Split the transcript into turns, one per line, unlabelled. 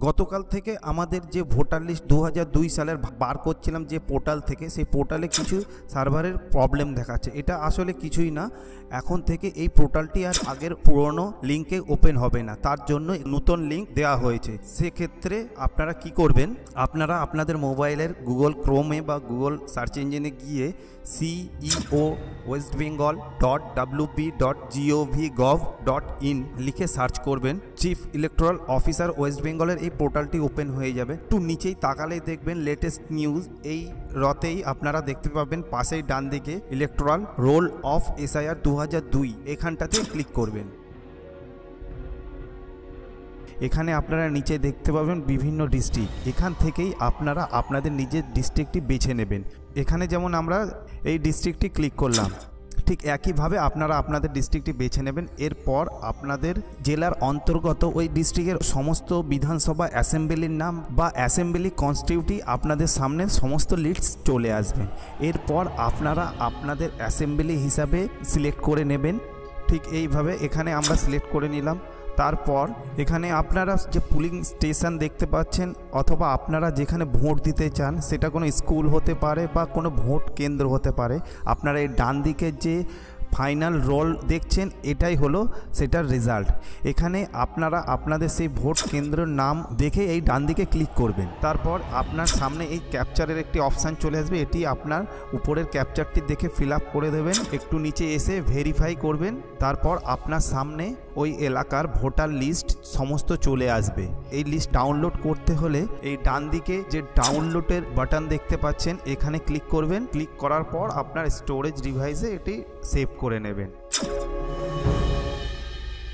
গতকাল থেকে আমাদের যে ভোটার লিস্ট 2002 সালের বার করছিলাম যে পোর্টাল থেকে, সেই পোর্টালে কিছু সার্ভারের প্রবলেম দেখাচ্ছে। এটা আসলে কিছুই না, এখন থেকে এই পোর্টালটি আর আগের পুরনো লিঙ্কে ওপেন হবে না, তার জন্য নতুন লিঙ্ক দেওয়া হয়েছে। সেক্ষেত্রে আপনারা কি করবেন, আপনারা আপনাদের মোবাইলের গুগল ক্রোমে বা গুগল সার্চ ইঞ্জিনে গিয়ে ceo.wp.gov.in লিখে সার্চ করবেন। চিফ ইলেকট্রাল অফিসার ওয়েস্ট বেঙ্গলের এই পোর্টালটি ওপেন হয়ে যাবে। একটু নিচেই তাকালেই দেখবেন লেটেস্ট নিউজ, এই রতেই আপনারা দেখতে পাবেন পাশেই ডান দিকে ইলেকট্রাল রোল অফ এসআইআর 2002, এখানটাতে ক্লিক করবেন। এখানে আপনারা নিচে দেখতে পাবেন বিভিন্ন ডিস্ট্রিক্ট, এখান থেকেই আপনারা আপনাদের নিজের ডিস্ট্রিক্টটি বেছে নেবেন। এখানে যেমন আমরা এই ডিস্ট্রিক্টটি ক্লিক করলাম, ঠিক একইভাবে আপনারা আপনাদের ডিস্ট্রিক্টটি বেছে নেবেন। এরপর আপনাদের জেলার অন্তর্গত ওই ডিস্ট্রিক্টের সমস্ত বিধানসভা অ্যাসেম্বলির নাম বা অ্যাসেম্বলি কনস্টিটিউটি আপনাদের সামনে সমস্ত লিস্ট চলে আসবে। এরপর আপনারা আপনাদের অ্যাসেম্বলি হিসাবে সিলেক্ট করে নেবেন। ঠিক এইভাবে এখানে আমরা সিলেক্ট করে নিলাম। তারপর এখানে আপনারা যে পুলিং স্টেশন দেখতে পাচ্ছেন, অথবা আপনারা যেখানে ভোট দিতে চান সেটা কোনো স্কুল হতে পারে বা কোনো ভোট কেন্দ্র হতে পারে। আপনারা এই ডান দিকে যে ফাইনাল রোল দেখছেন, এটাই হলো সেটার রেজাল্ট। এখানে আপনারা আপনাদের সেই ভোট কেন্দ্রের নাম দেখে এই ডান দিকে ক্লিক করবেন। তারপর আপনার সামনে এই ক্যাপচারের একটি অপশান চলে আসবে, এটি আপনার উপরের ক্যাপচারটি দেখে ফিল আপ করে দেবেন। একটু নিচে এসে ভেরিফাই করবেন। তারপর আপনার সামনে ওই এলাকার ভোটার লিস্ট সমস্ত চলে আসবে। এই লিস্ট ডাউনলোড করতে হলে এই ডান দিকে যে ডাউনলোডের বাটন দেখতে পাচ্ছেন, এখানে ক্লিক করবেন। ক্লিক করার পর আপনার স্টোরেজ ডিভাইসে এটি সেভ করে নেবেন।